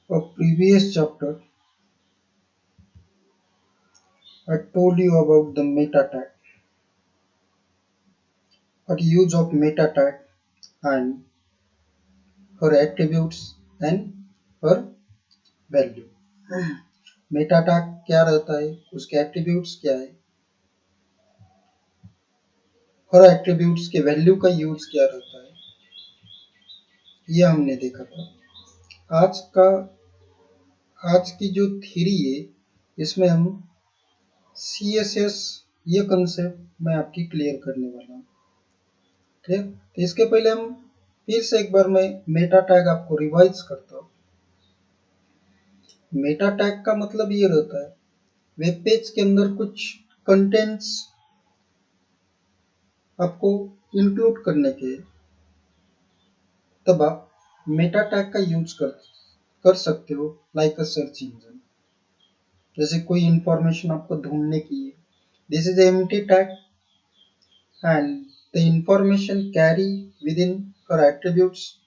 A previous chapter, I told you about the meta tag, what use of meta tag and her attributes and her value. Meta tag क्या रहता है, उसके attributes क्या है, हर attributes के value का use क्या रहता है, ये हमने देखा था। आज की जो थ्योरी है इसमें हम CSS ये कंसेप्ट मैं आपकी क्लियर करने वाला हूँ। ठीक, तो इसके पहले हम फिर से एक बार मैं मेटा टैग आपको रिवाइज करता हूँ। मेटा टैग का मतलब ये रहता है वेब पेज के अंदर कुछ कंटेंट्स आपको इंक्लूड करने के, तब आप मेटा टैग का यूज कर सकते हो, लाइक अ सर्च इंजन। जैसे कोई इंफॉर्मेशन आपको ढूंढने की है, this is empty tag and the information carry within her attributes.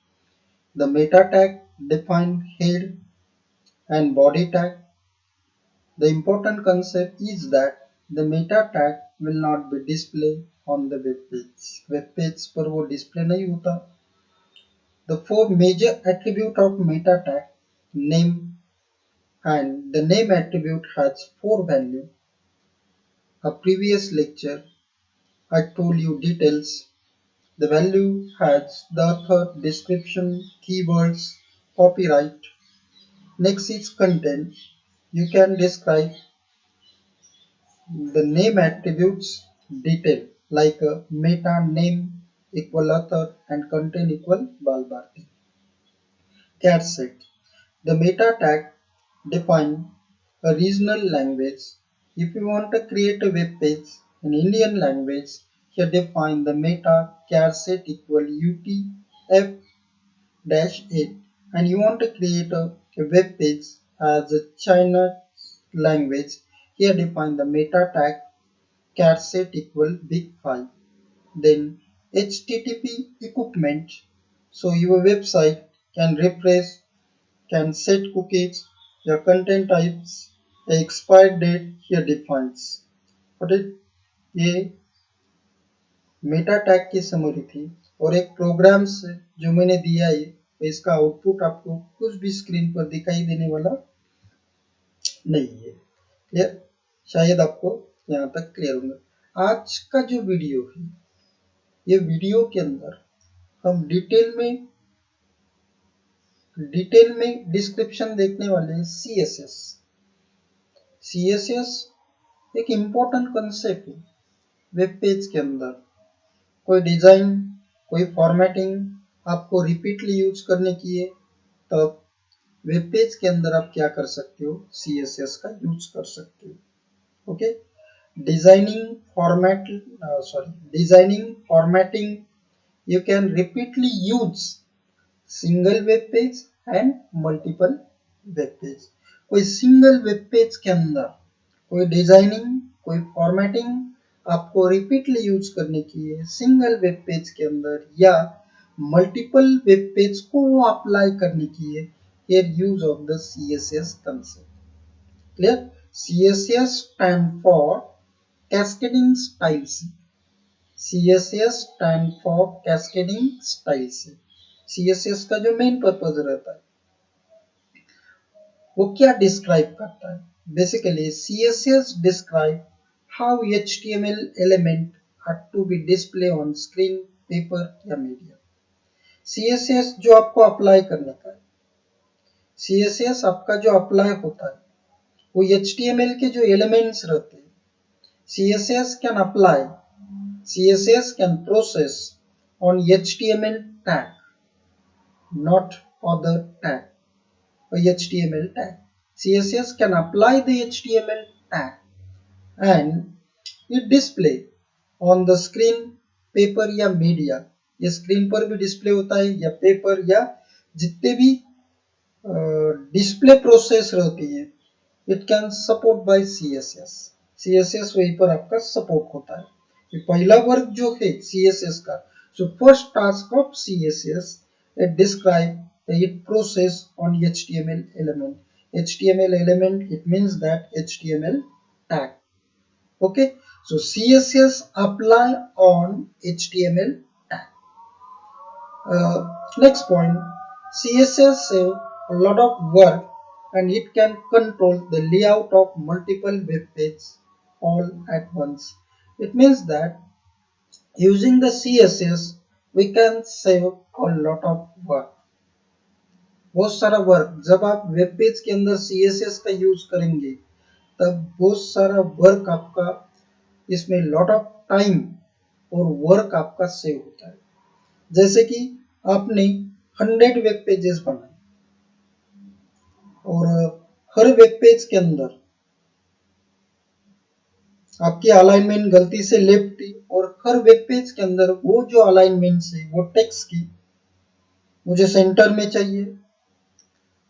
The meta tag define head and body tag. The important concept is that the meta tag will not be displayed on the web page. Web page पर वो display नहीं होता. The four major attribute of meta tag: name, and the name attribute has four values. A previous lecture I told you details. The value has the author, description, keywords, copyright. Next is content. You can describe the name attributes detail like a meta name equal author and content equal Balbharti. Cat set. The meta tag define a regional language. If you want to create a web page in Indian language, here define the meta char set equal UTF -8, and you want to create a web page as a China language, here define the meta tag char set equal big 5. Then HTTP equipment, so your website can refresh, can set cookies, your content types, the expired date here defines. What is ये Meta tag की summary थी, और एक programme से जो मैंने दिया है तो इसका आउटपुट आपको कुछ भी स्क्रीन पर दिखाई देने वाला नहीं है। क्लियर? शायद आपको यहाँ तक क्लियर होगा। आज का जो वीडियो है, ये वीडियो के अंदर हम डिटेल में डिस्क्रिप्शन देखने वाले हैं। CSS एक इम्पोर्टेंट कंसेप्ट है वेब पेज के अंदर। कोई डिजाइन, कोई फॉर्मेटिंग आपको रिपीटली यूज करने की है, तब वेब पेज के अंदर आप क्या कर सकते हो, CSS का यूज कर सकते हो। Okay, designing formatting you can repeatedly use single web page and multiple web page. कोई सिंगल वेब पेज के अंदर कोई डिजाइनिंग, कोई फॉर्मेटिंग आपको रिपीटली यूज करने की है सिंगल वेब पेज के अंदर, या मल्टीपल वेब पेज को अप्लाई करने की है, here use of the CSS concept. Clear? CSS stand for cascading styles. CSS stand for cascading styles. CSS का जो मेन पर्पज रहता है वो क्या डिस्क्राइब करता है? Basically CSS describe how HTML element are to be display on screen, paper या media. CSS जो आपको अप्लाई करने का है, CSS आपका जो अप्लाई होता है वो HTML के जो एलिमेंट्स रहते हैं, CSS can process on HTML tag, not other tag, or HTML tag. CSS can apply the HTML tag and it display on the screen, paper या मीडिया। ये स्क्रीन पर भी डिस्प्ले होता है या पेपर या जितने भी डिस्प्ले प्रोसेस रहती है, it can support bye CSS। CSS वहीं पर आपका सपोर्ट होता है। ये पहला वर्ग जो है CSS का, so first task of CSS, it describe it process on HTML element. HTML element, it means that HTML tag. Okay, so CSS apply on HTML tag. Next point, CSS save a lot of work and it can control the layout of multiple web pages all at once. It means that using the CSS we can save a lot of work, बहुत सारा work. जब आप web page के अंदर CSS का use करेंगे तब बहुत सारा वर्क आपका इसमें लॉट ऑफ टाइम और वर्क आपका सेव होता है. जैसे कि आपने 100 वेब पेजेस बनाए और हर वेब पेज के अंदर आपकी अलाइनमेंट गलती से लेफ्ट थी और हर वेब पेज के अंदर वो जो अलाइनमेंट है वो टेक्स्ट की मुझे सेंटर में चाहिए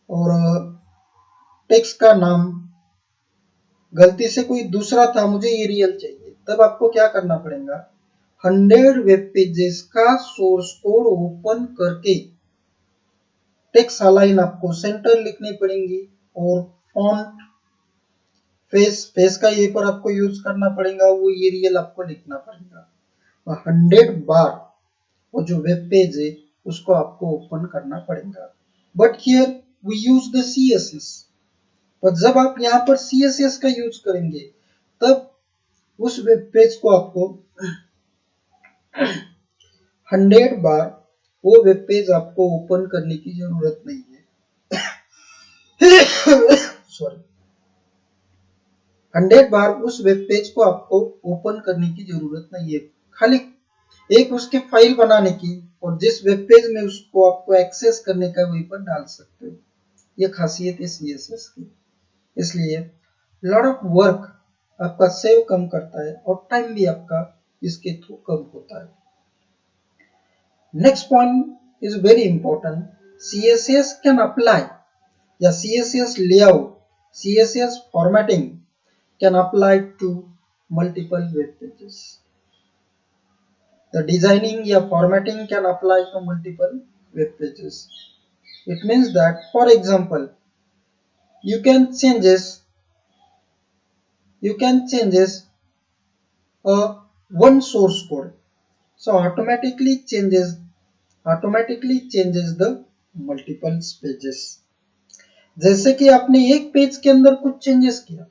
और टेक्स्ट का नाम गलती से कोई दूसरा था, मुझे एरियल चाहिए. तब आपको क्या करना पड़ेगा, 100 वेब पेजेस का सोर्स कोड ओपन करके टेक्स्ट अलाइन आपको सेंटर लिखनी पड़ेंगी और फॉन्ट फेस का ये पर आपको यूज करना पड़ेगा, वो एरियल आपको लिखना पड़ेगा. 100 बार वो जो वेब पेज है उसको आपको ओपन करना पड़ेगा. But here we use the CSS. पर जब आप यहाँ पर CSS का यूज करेंगे तब उस वेब पेज को आपको 100 बार वो वेब पेज आपको ओपन करने की जरूरत नहीं है. सॉरी, 100 बार उस वेब पेज को आपको ओपन करने की जरूरत नहीं है, खाली एक उसके फाइल बनाने की और जिस वेब पेज में उसको आपको एक्सेस करने का वहीं पर डाल सकते हो. ये खासियत है CSS की. इसलिए लॉट ऑफ वर्क आपका सेव कम करता है और टाइम भी आपका इसके थ्रू कम होता है. Next point is very important. CSS can apply या CSS layout, CSS formatting can apply to multiple web pages. The designing या formatting can apply to multiple web pages. It means that, for example, you can changes a one source code, so automatically changes the multiple pages. जैसे कि आपने एक page के अंदर कुछ changes किया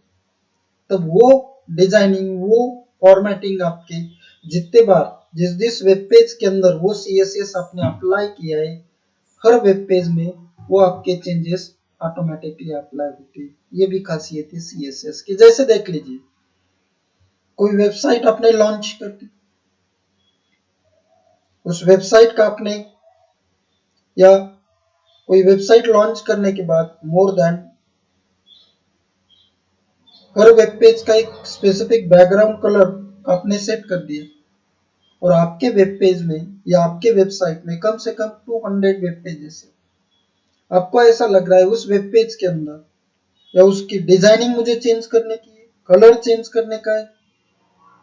तो वो डिजाइनिंग, वो फॉर्मेटिंग आपके जितने बार जिस वेब पेज के अंदर वो CSS आपने अप्लाई किया है हर वेब पेज में वो आपके चेंजेस ऑटोमेटिकली अप्लाई होते हैं. ये भी खासियत है CSS की. जैसे देख लीजिए, कोई वेबसाइट आपने लॉन्च कर दी, उस वेबसाइट का आपने या कोई वेबसाइट लॉन्च करने के बाद मोर देन हर वेब पेज का एक स्पेसिफिक बैकग्राउंड कलर आपने सेट कर दिया और आपके वेब पेज में या आपके वेबसाइट में कम से कम 200 वेब पेजेस है. आपको ऐसा लग रहा है उस वेब पेज के अंदर या उसकी डिजाइनिंग मुझे चेंज करने की है, कलर चेंज करने का है,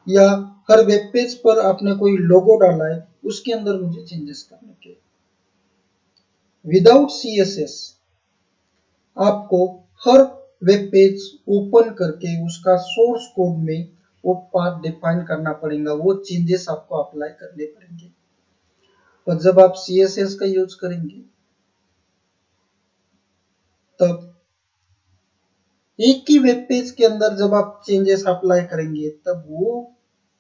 या हर वेब पेज पर आपने कोई लोगो डाला है उसके अंदर मुझे चेंजेस करने के. विदाउट CSS आपको हर वेब पेज ओपन करके उसका सोर्स कोड में वो पाथ डिफाइन करना पड़ेगा, वो चेंजेस आपको अप्लाई करने पड़ेंगे. पर जब आप CSS का यूज करेंगे तब एक ही वेब पेज के अंदर जब आप चेंजेस अप्लाई करेंगे तब वो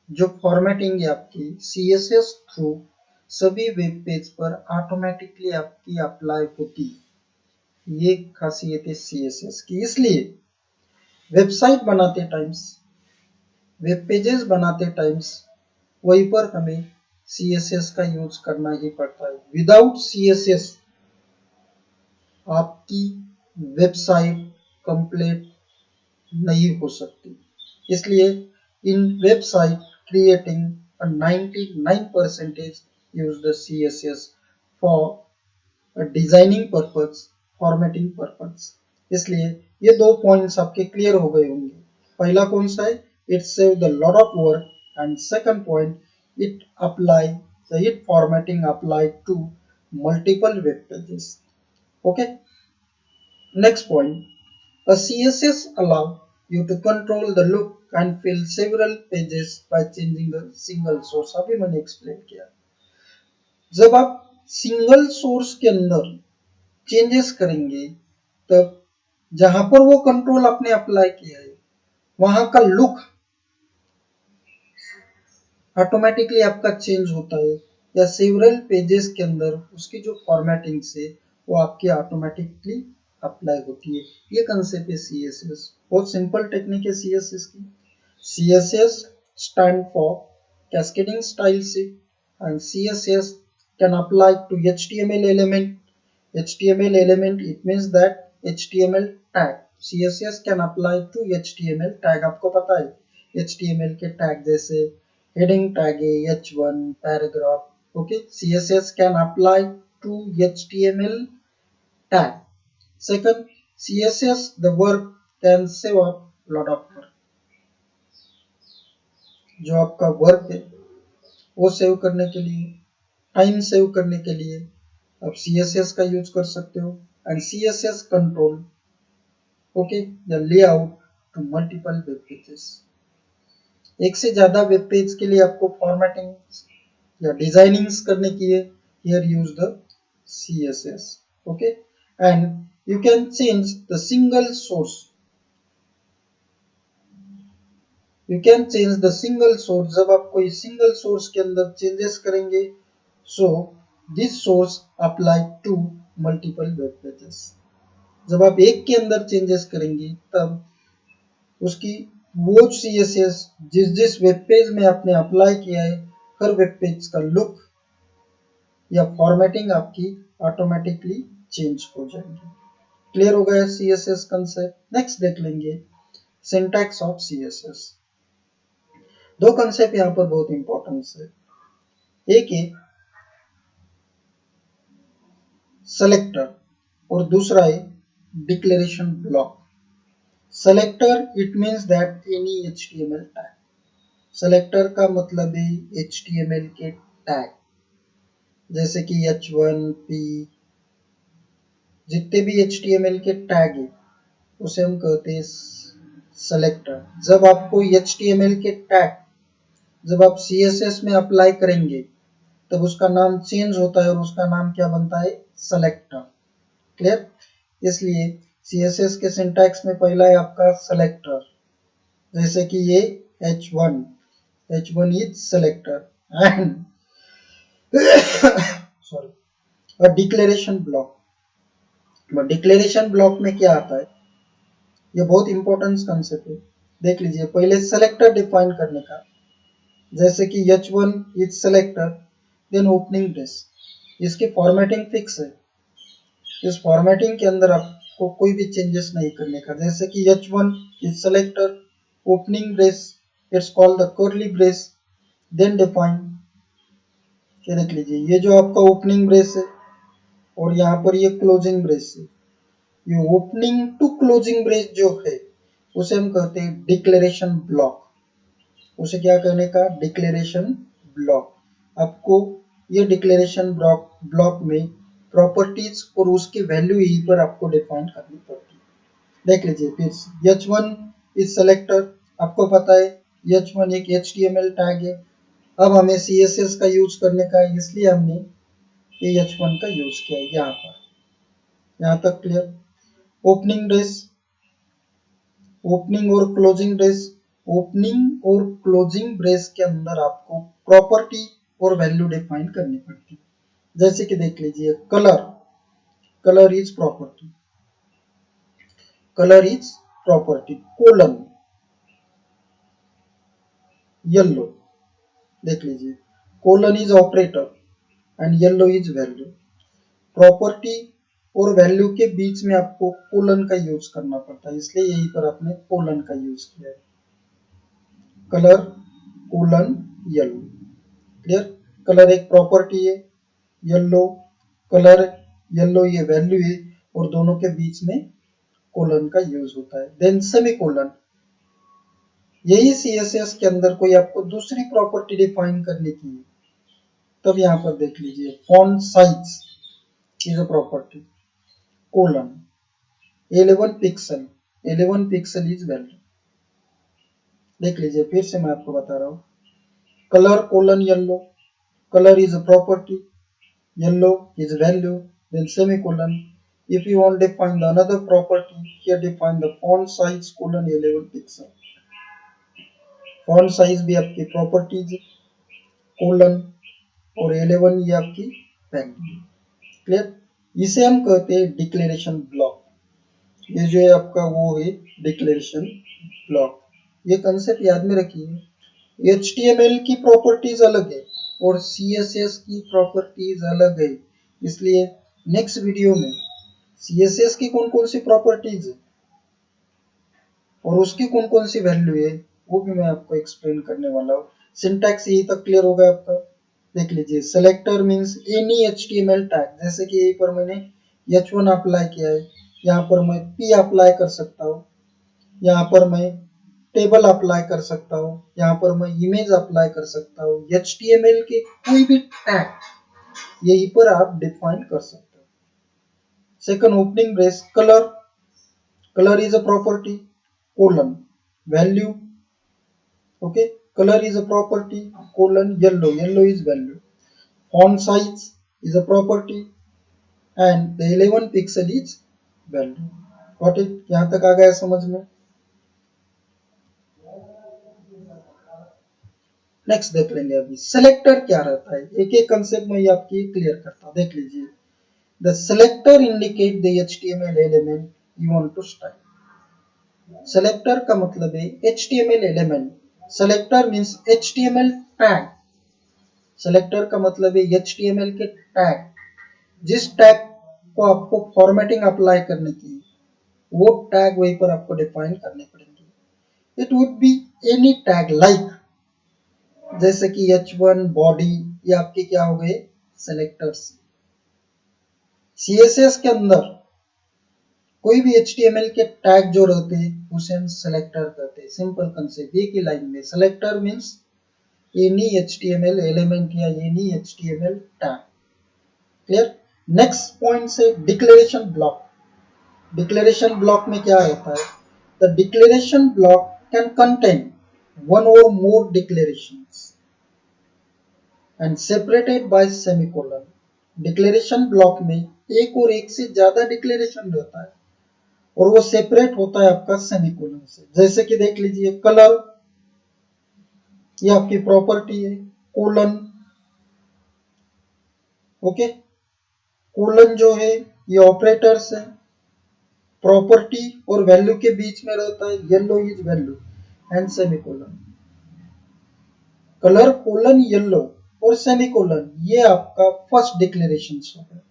जो फॉर्मेटिंग है आपकी CSS थ्रू सभी वेब पेज पर ऑटोमेटिकली आपकी अप्लाई होती. ये खासियत है CSS की. इसलिए वेबसाइट बनाते टाइम्स, वेब पेजेस बनाते टाइम्स वहीं पर हमें CSS का यूज करना ही पड़ता है. विदाउट CSS आपकी वेबसाइट कंप्लीट नहीं हो सकती. इसलिए in website creating 99% use the CSS for designing purpose, formatting purpose. इसलिए ये दो पॉइंट्स आपके क्लियर हो गए होंगे. पहला कौन सा है, it save the lot of work, and second point, it formatting apply to multiple web pages. Okay. Next point. A CSS allow you to control the look and fill several pages by changing a single source. अभी मैंने explain किया. जब आप single source के अंदर changes करेंगे तब जहां पर वो कंट्रोल आपने अप्लाई किया है वहां का लुक ऑटोमेटिकली आपका चेंज होता है, या सेवरल पेजेस के अंदर उसकी जो फॉर्मेटिंग से वो आपकी ऑटोमेटिकली अप्लाई होती है. ये कंसेप्ट है सीएसएस. बहुत सिंपल टेक्निक है सीएसएस की. CSS stand for cascading style sheet and CSS can apply to HTML element. HTML element it means that HTML tag. CSS can apply to HTML tag. आपको पता है HTML के tag जैसे heading tag है H1 paragraph. Okay, CSS can apply to HTML tag. Second, CSS the work can save up lot of work. जो आपका work है वो सेव करने के लिए, टाइम सेव करने के लिए आप CSS का यूज कर सकते हो. And CSS control okay the layout to multiple web pages. एक से ज्यादा वेब पेज के लिए आपको फॉर्मेटिंग या डिजाइनिंग्स करने के लिए here use the CSS. Okay and you can change the single source. You can change the single source. जब आप कोई सिंगल सोर्स के अंदर चेंजेस करेंगे so this source apply to multiple web pages. जब आप एक के अंदर चेंजेस करेंगे तब उसकी वो CSS जिस जिस वेब पेज में आपने अप्लाई किया है हर वेब पेज का लुक या फॉर्मेटिंग आपकी ऑटोमेटिकली चेंज हो जाएगी. क्लियर हो गया CSS कंसेप्ट. नेक्स्ट देख लेंगे सिंटैक्स ऑफ CSS. दो कंसेप्ट यहाँ पर बहुत इंपॉर्टेंट है. एक है सेलेक्टर और दूसरा है declaration block. Selector it means that any HTML tag. Selector का मतलब है HTML के टैग जैसे कि H1 P जितने भी HTML के टैग है उसे हम कहते हैं सेलेक्टर. जब आपको HTML के टैग जब आप CSS में अप्लाई करेंगे तब उसका नाम चेंज होता है और उसका नाम क्या बनता है सेलेक्टर. क्लियर. इसलिए CSS के सिंटैक्स में पहला है आपका सेलेक्टर जैसे कि ये H1 is selector and sorry और डिक्लेरेशन ब्लॉक. डिक्लेरेशन ब्लॉक में क्या आता है ये बहुत इंपॉर्टेंट कंसेप्ट है. देख लीजिए पहले सेलेक्टर डिफाइन करने का जैसे कि H1 is selector then opening brace. इसकी फॉर्मेटिंग फिक्स है. इस फॉर्मेटिंग के अंदर आपको कोई भी चेंजेस नहीं करने का. जैसे कि H1 is selector opening brace it's called the curly brace then define. ये देख लीजिए ये जो आपका ओपनिंग ब्रेस है और यहाँ पर ये क्लोजिंग ब्रेस है. ये ओपनिंग टू क्लोजिंग ब्रेस जो है उसे हम कहते हैं डिक्लेरेशन ब्लॉक. उसे क्या कहने का डिक्लेरेशन ब्लॉक. आपको ये डिक्लेरेशन ब्लॉक में प्रॉपर्टीज और उसकी वैल्यू यहीं पर आपको डिफाइन करनी पड़ती है. देख लीजिए फिर H1 इज सेलेक्टर. आपको पता है H1 एक HTML टैग है. अब हमें CSS का यूज करने का है इसलिए हमने ये H1 का यूज किया है यहाँ पर. यहाँ तक क्लियर. ओपनिंग ब्रेस ओपनिंग और क्लोजिंग ब्रेस. ओपनिंग और क्लोजिंग ब्रेस के अंदर आपको प्रॉपर्टी और वैल्यू डिफाइन करनी पड़ती है. जैसे कि देख लीजिए colour is property. Colour is property colon yellow. देख लीजिए colon is operator and yellow is value. Property और वैल्यू के बीच में आपको कोलन का यूज करना पड़ता है इसलिए यहीं पर आपने कोलन का यूज किया है. Colour colon yellow. Clear. Colour एक प्रॉपर्टी है येलो कलर येलो ये वैल्यू है और दोनों के बीच में कोलन का यूज होता है. Then semicolon. यही CSS के अंदर कोई आपको दूसरी प्रॉपर्टी डिफाइन करने की है तब यहाँ पर देख लीजिए font size is a property. Colon 11 pixel, 11 pixel is value. देख लीजिए फिर से मैं आपको बता रहा हूँ, colour colon yellow, colour is a property, yellow is value, then semicolon. If you want to define the another property, here define the font size colon 11 pixel. Font size भी आपकी properties colon और 11 ये आपकी value. Clear? इसे हम कहते हैं declaration block. ये जो है आपका वो है डिक्लेरेशन ब्लॉक। ये कंसेप्ट याद में रखिए। HTML की प्रॉपर्टीज अलग है और CSS की प्रॉपर्टीज अलग है, इसलिए नेक्स्ट वीडियो में CSS की कौन कौन सी प्रॉपर्टीज है और उसकी कौन कौन सी वैल्यू है वो भी मैं आपको एक्सप्लेन करने वाला हूँ। सिंटैक्स यही तक क्लियर होगा आपका। देख लीजिए, selector means any HTML tag, जैसे कि यहीं पर मैंने H1 अप्लाई किया है, यहाँ पर मैं P अप्लाई कर सकता हूँ, यहाँ पर मैं टेबल अप्लाई कर सकता हूँ, यहाँ पर मैं इमेज अप्लाई कर सकता हूँ। HTML के कोई भी टैग यहीं पर आप डिफाइन कर सकते हो। Second, opening brace, colour, colour is a property, colon value, okay, colour is a property, colon yellow, yellow is value, font size is a property and the 11 pixel is value. Got it? यहाँ तक आ गया समझ में? Next देख लेंगे। अभी selector क्या रहता है, एक एक कंसेप्ट में ये आपकी क्लियर करता हूं। देख लीजिए, the selector indicate the HTML element you want to style. Selector का मतलब है HTML element. Selector means HTML tag. Selector का मतलब है HTML के टैग, जिस टैग को आपको फॉर्मेटिंग अप्लाई करने की वो टैग वहीं पर आपको डिफाइन करने पड़ेंगे। It would be any tag like, जैसे कि H1 बॉडी, ये आपके क्या हो गए सेलेक्टर्स। CSS के अंदर कोई भी HTML के टैग जो रहते हैं उसे हम सेलेक्टर कहते हैं। सिंपल कंसेप्ट, एक ही लाइन में। Selector means any HTML element या any HTML tag. Clear? Next point से डिक्लेरेशन ब्लॉक। डिक्लेरेशन ब्लॉक में क्या रहता है? The declaration block can contain one or more declarations and separated by semicolon. Declaration block में एक और एक से ज्यादा डिक्लेरेशन रहता है और वो सेपरेट होता है आपका सेमीकोलन से। जैसे कि देख लीजिए, कलर ये आपकी प्रॉपर्टी है, कोलन, ओके, कोलन जो है ये ऑपरेटर्स है, प्रॉपर्टी और वैल्यू के बीच में रहता है, yellow is value and semicolon. Colour colon yellow और सेमीकोलन ये आपका फर्स्ट डिक्लेरेशन हो गया।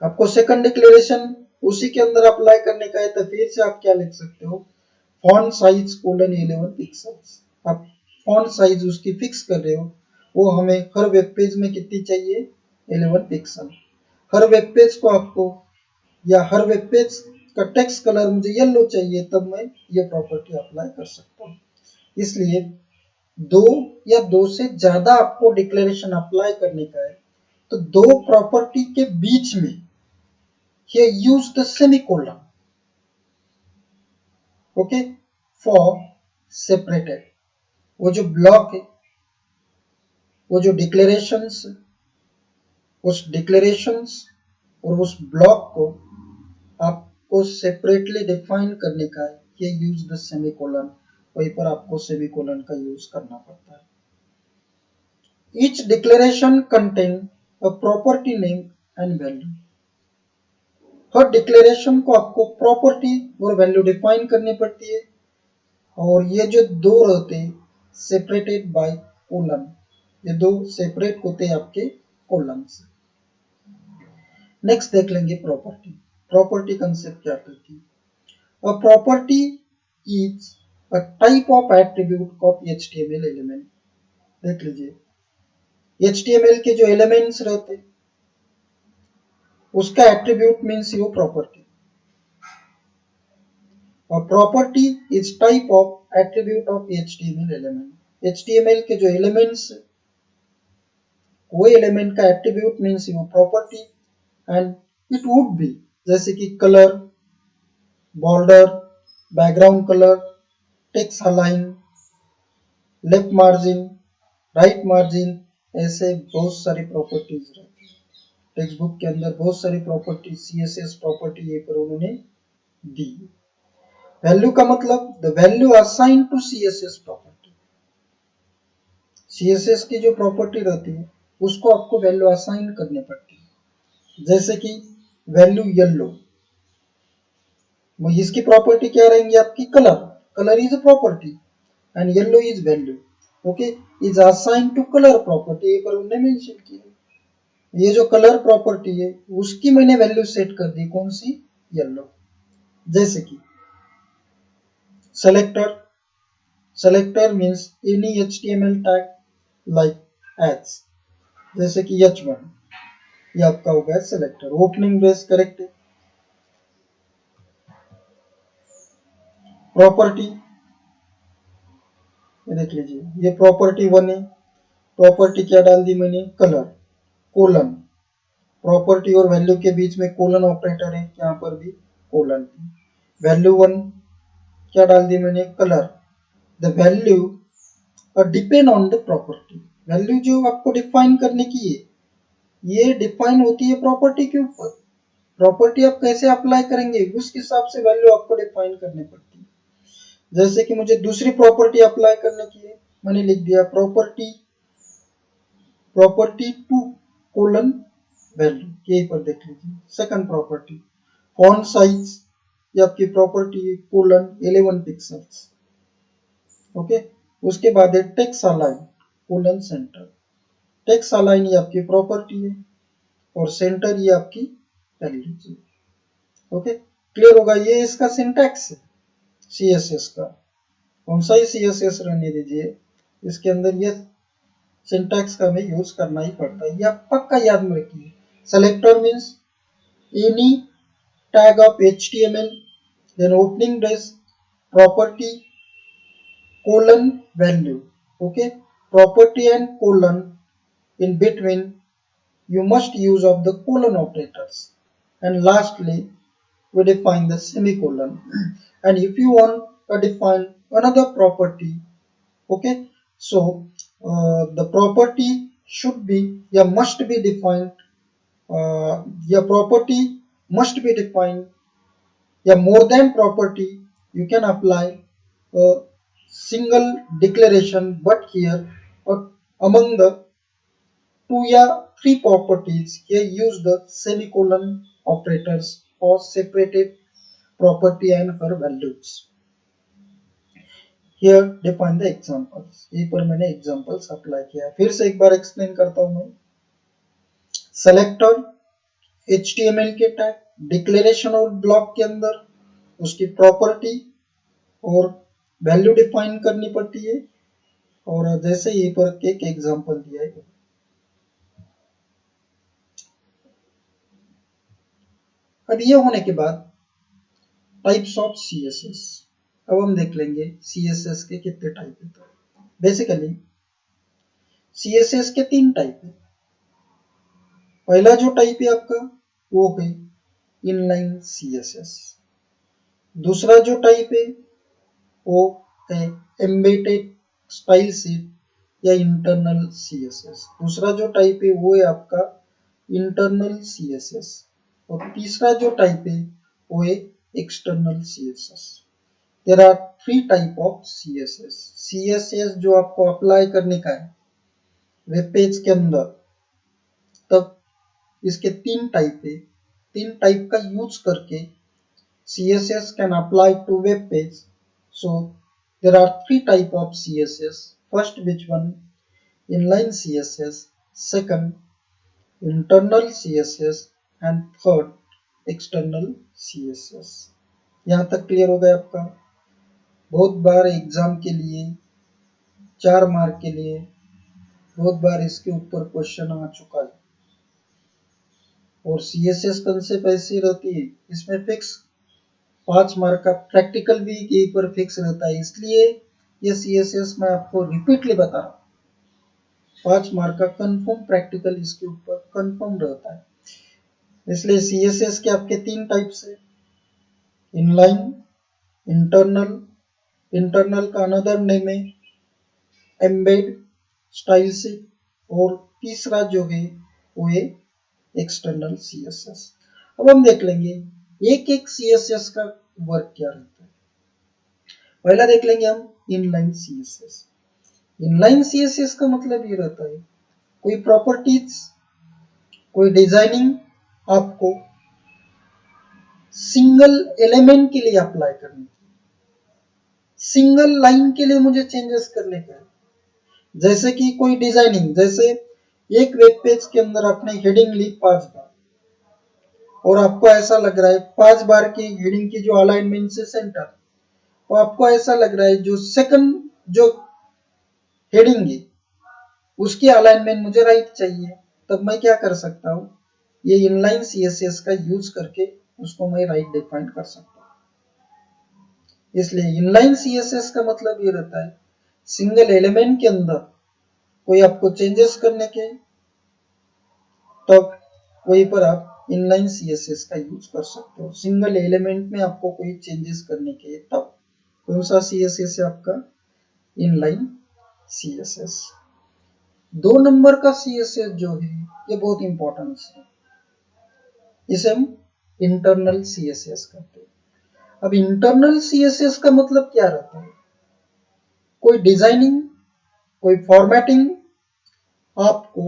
आपको सेकंड डिक्लेरेशन उसी के अंदर अप्लाई करने का है, तो फिर से आप क्या लिख सकते हो, फॉन्ट साइज कोलन 11 पिक्सल्स। आप फॉन्ट साइज उसकी फिक्स कर रहे हो, वो हमें हर वेब पेज में कितनी चाहिए, 11 पिक्सल। हर वेब पेज को आपको या हर वेब पेज का टेक्स्ट कलर मुझे येलो चाहिए, तब मैं ये प्रॉपर्टी अप्लाई कर सकता हूँ। इसलिए दो या दो से ज्यादा आपको डिक्लेरेशन अप्लाई करने का है, तो दो प्रॉपर्टी के बीच में here use the semicolon, okay, for separated। वो जो ब्लॉक है, वो जो डिक्लेरेशंस, उस डिक्लेरेशंस और उस ब्लॉक को आपको सेपरेटली डिफाइन करने का है, ये यूज द सेमीकोलन। वहीं पर आपको सेमीकोलन का यूज करना पड़ता है। Each declaration contain a property name and value। Her declaration को आपको प्रॉपर्टी और वैल्यू डिफाइन करनी पड़ती है, और ये जो दो रहते हैं सेपरेटेड बाय कोलन, ये दो सेपरेट होते हैं आपके कोलन से। नेक्स्ट देख लेंगे प्रॉपर्टी। प्रॉपर्टी कंसेप्ट क्या करती है? A property is a type of attribute of HTML element. देख लीजिए, HTML के जो एलिमेंट्स रहते हैं उसका एट्रीब्यूट मीन्स वो property. A property is type of attribute of HTML element। HTML के जो एलिमेंट्स, वो एलिमेंट का एट्रीब्यूट मीन्स वो property, and it would be, जैसे कि colour, border, background colour, text align, left margin, right margin, ऐसे बहुत सारी प्रॉपर्टीज रहती है। टेक्स्ट बुक के अंदर बहुत सारी प्रॉपर्टी, सीएसएस प्रॉपर्टी ये पर उन्होंने दी। वैल्यू का मतलब the value assign to CSS property. CSS की जो प्रॉपर्टी रहती है उसको आपको वैल्यू असाइन करनी पड़ती है। जैसे कि वैल्यू येलो, इसकी प्रॉपर्टी क्या रहेंगी आपकी? Colour, colour is a property and yellow is value. Okay, is assign to colour property, ये पर उन्होंने मेंशन किया। ये जो कलर प्रॉपर्टी है उसकी मैंने वैल्यू सेट कर दी, कौन सी? येलो। जैसे कि selector, selector means any HTML tag like as, जैसे कि h1, ये आपका हो गया सेलेक्टर। ओपनिंग ब्रेस करेक्ट है। प्रॉपर्टी, ये देख लीजिए, ये प्रॉपर्टी 1 है। प्रॉपर्टी क्या डाल दी मैंने? कलर, कोलन, प्रॉपर्टी और वैल्यू के बीच में कोलन ऑपरेटर है, यहाँ पर भी कोलन। वैल्यू 1 क्या डाल दी मैंने? Colour. The value depend on the property, value जो आपको डिफाइन करने की है ये डिफाइन होती है प्रॉपर्टी के ऊपर। प्रॉपर्टी आप कैसे अप्लाई करेंगे उस हिसाब से वैल्यू आपको डिफाइन करनी पड़ती है। जैसे कि मुझे दूसरी प्रॉपर्टी अप्लाई करने की है, मैंने लिख दिया property, property to colon value, यहीं पर देख लीजिए। सेकंड प्रॉपर्टी फॉन्ट साइज, ये आपकी प्रॉपर्टी है कोलन 11 पिक्सल्स। ओके, उसके बाद है text align colon centre. Text align ये आपकी प्रॉपर्टी है और सेंटर ये आपकी वैल्यू। ओके, क्लियर होगा? ये इसका सिंटैक्स है सीएसएस का। कौन सा ही सीएसएस रहने दीजिए, इसके अंदर ये सिंटैक्स का हमें यूज करना ही पड़ता है, ये आप पक्का याद में रखिए। Selector means any tag of HTML, then opening brace, property, colon value. Okay, property and colon, in between you must use of the colon operators, and lastly we define the semicolon. And if you want to define another property, okay, so the property should be, yeah, must be defined, yeah, property must be defined, yeah, more than property you can apply a single declaration, but here among the two या three properties, here use the semicolon operators for separated property and her values. Here define the examples. ये पर मैंने examples apply किया। फिर से एक बार explain करता हूँ मैं। Selector HTML के टैग, डिक्लेरेशन और ब्लॉक के अंदर उसकी प्रॉपर्टी और वैल्यू डिफाइन करनी पड़ती है, और जैसे ये पर एक एग्जांपल दिया है। अब ये होने के बाद टाइप्स ऑफ सीएसएस, अब हम देख लेंगे सीएसएस के कितने टाइप है। तो बेसिकली सीएसएस के 3 टाइप है। पहला जो टाइप है आपका वो है इनलाइन सीएसएस। दूसरा जो टाइप है वो है एम्बेडेड स्टाइल शीट या इंटरनल सीएसएस। दूसरा जो टाइप है वो है आपका इंटरनल सीएसएस, और तीसरा जो टाइप है वो है external CSS. There are 3 type of CSS. CSS जो आपको अप्लाई करने का है वेब पेज के अंदर, तब इसके 3 टाइप है। 3 टाइप का यूज करके CSS can apply to web page. So there are 3 type of CSS. First, which one? Inline CSS. Second, internal CSS. And third, external CSS. यहाँ तक क्लियर हो गया आपका? बहुत बार एग्जाम के लिए 4 मार्क के लिए बहुत बार इसके ऊपर क्वेश्चन आ चुका है, और CSS कंसेप्ट ऐसी रहती है, इसमें फिक्स 5 मार्क का प्रैक्टिकल भी यहीं पर फिक्स रहता है, इसलिए ये CSS मैं आपको रिपीटली बता रहा हूँ। 5 मार्क का कंफर्म प्रैक्टिकल इसके ऊपर कंफर्म रहता है। इसलिए CSS के आपके 3 टाइप्स है, इनलाइन, इंटरनल, इंटरनल का अनदर नेम है एम्बेड, स्टाइल शीट, और तीसरा जो है वो है एक्सटर्नल CSS। अब हम देख लेंगे एक एक CSS का वर्क क्या रहता है। पहला देख लेंगे हम इनलाइन CSS। इनलाइन CSS का मतलब ये रहता है कोई प्रॉपर्टीज, कोई डिजाइनिंग आपको सिंगल एलिमेंट के लिए अप्लाई करनी है, सिंगल लाइन के लिए मुझे चेंजेस करने का है। जैसे कि कोई डिजाइनिंग, जैसे एक वेब पेज के अंदर आपने हेडिंग ली 5 बार और आपको ऐसा लग रहा है 5 बार की हेडिंग की जो अलाइनमेंट से सेंटर, तो आपको ऐसा लग रहा है जो सेकंड जो हेडिंग है उसकी अलाइनमेंट मुझे राइट चाहिए, तब मैं क्या कर सकता हूँ, ये इनलाइन CSS का यूज करके उसको मैं राइट डिफाइन कर सकता हूँ। इसलिए इनलाइन CSS का मतलब ये रहता है सिंगल एलिमेंट के अंदर कोई आपको चेंजेस करने के, तब वहीं पर आप इनलाइन CSS का यूज कर सकते हो। सिंगल एलिमेंट में आपको कोई चेंजेस करने के तब कौन सा CSS है आपका, इनलाइन CSS। 2 नंबर का CSS जो है ये बहुत इंपॉर्टेंट है, इसे हम इंटरनल CSS कहते हैं। अब इंटरनल CSS का मतलब क्या रहता है, कोई डिजाइनिंग, कोई फॉर्मेटिंग आपको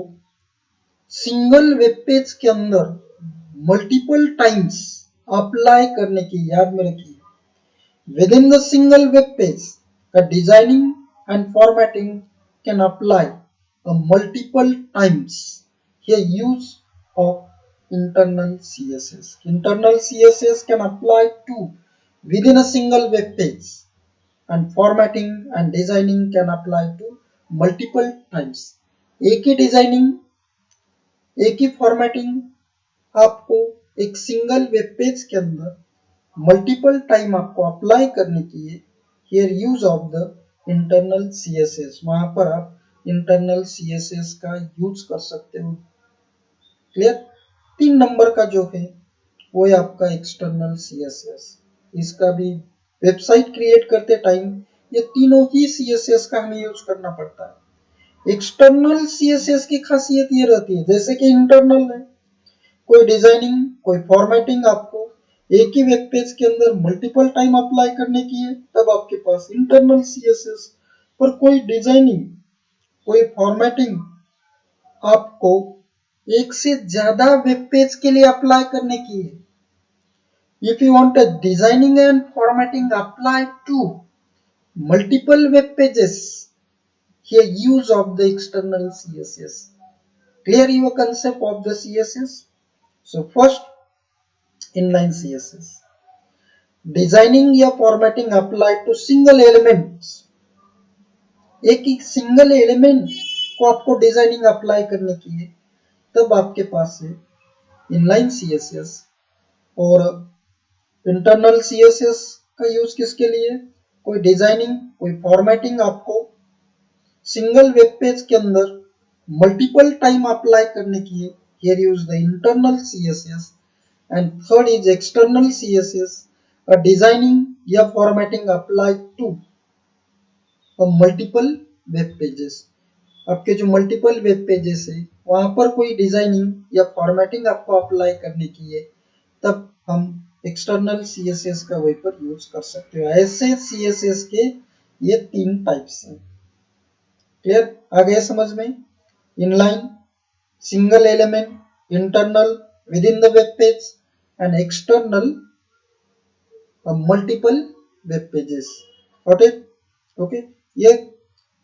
सिंगल वेब पेज के अंदर मल्टीपल टाइम्स अप्लाई करने की, याद में रखिए within the single web page the designing and formatting can apply multiple times. Here use of internal CSS. Internal CSS can apply to within a single web page, and formatting and designing can apply to multiple times. एक ही designing, एक ही formatting आपको एक single web page के अंदर multiple time आपको apply करने की है। Here use of the internal CSS, वहां पर आप इंटरनल CSS का यूज कर सकते हो। क्लियर। 3 नंबर का जो है वो है आपका एक्सटर्नल CSS। इसका भी वेबसाइट क्रिएट करते टाइम ये तीनों ही CSS का हमें यूज करना पड़ता है। एक्सटर्नल CSS की खासियत ये रहती है, जैसे कि इंटरनल है, कोई डिजाइनिंग, कोई फॉर्मेटिंग आपको एक ही वेब पेज के अंदर मल्टीपल टाइम अप्लाई करने की है, तब आपके पास इंटरनल CSS। पर कोई डिजाइनिंग, कोई फॉर्मेटिंग आपको एक से ज्यादा वेब पेज के लिए अप्लाई करने की है, if you want a designing and formatting applied to multiple web pages, here use of the external CSS. Clear your concept of the CSS? So first, inline CSS, designing या formatting apply to single elements, एक ही single element को आपको designing apply करने की है, तब आपके पास है इनलाइन CSS। और इंटरनल CSS का यूज किसके लिए, कोई डिजाइनिंग, कोई फॉर्मेटिंग आपको सिंगल वेब पेज के अंदर मल्टीपल टाइम अप्लाई करने की है, here use the internal CSS। and third is external CSS, a designing या formatting applied to a multiple web pages। आपके जो मल्टीपल वेब पेजेस है वहां पर कोई डिजाइनिंग या फॉर्मेटिंग आपको अप्लाई करने की है, तब हम एक्सटर्नल CSS का वहीं पर यूज कर सकते हो। ऐसे CSS के ये 3 टाइप्स हैं। क्लियर, आ गया समझ में। Inline, single element, internal with in the web page, and external multiple web pages। Got it? Okay, ये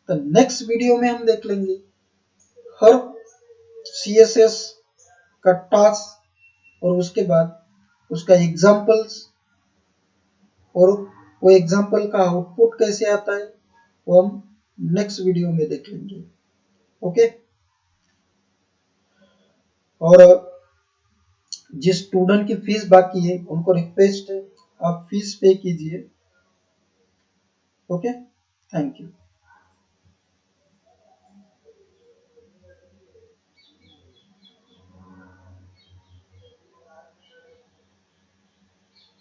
तो नेक्स्ट वीडियो में हम देख लेंगे हर CSS का टास्क और उसके बाद उसका एग्जांपल्स, और वो एग्जांपल का आउटपुट कैसे आता है वो हम नेक्स्ट वीडियो में देख लेंगे। ओके, और जिस स्टूडेंट की फीस बाकी है उनको रिक्वेस्ट है आप फीस पे कीजिए। Okay, thank you.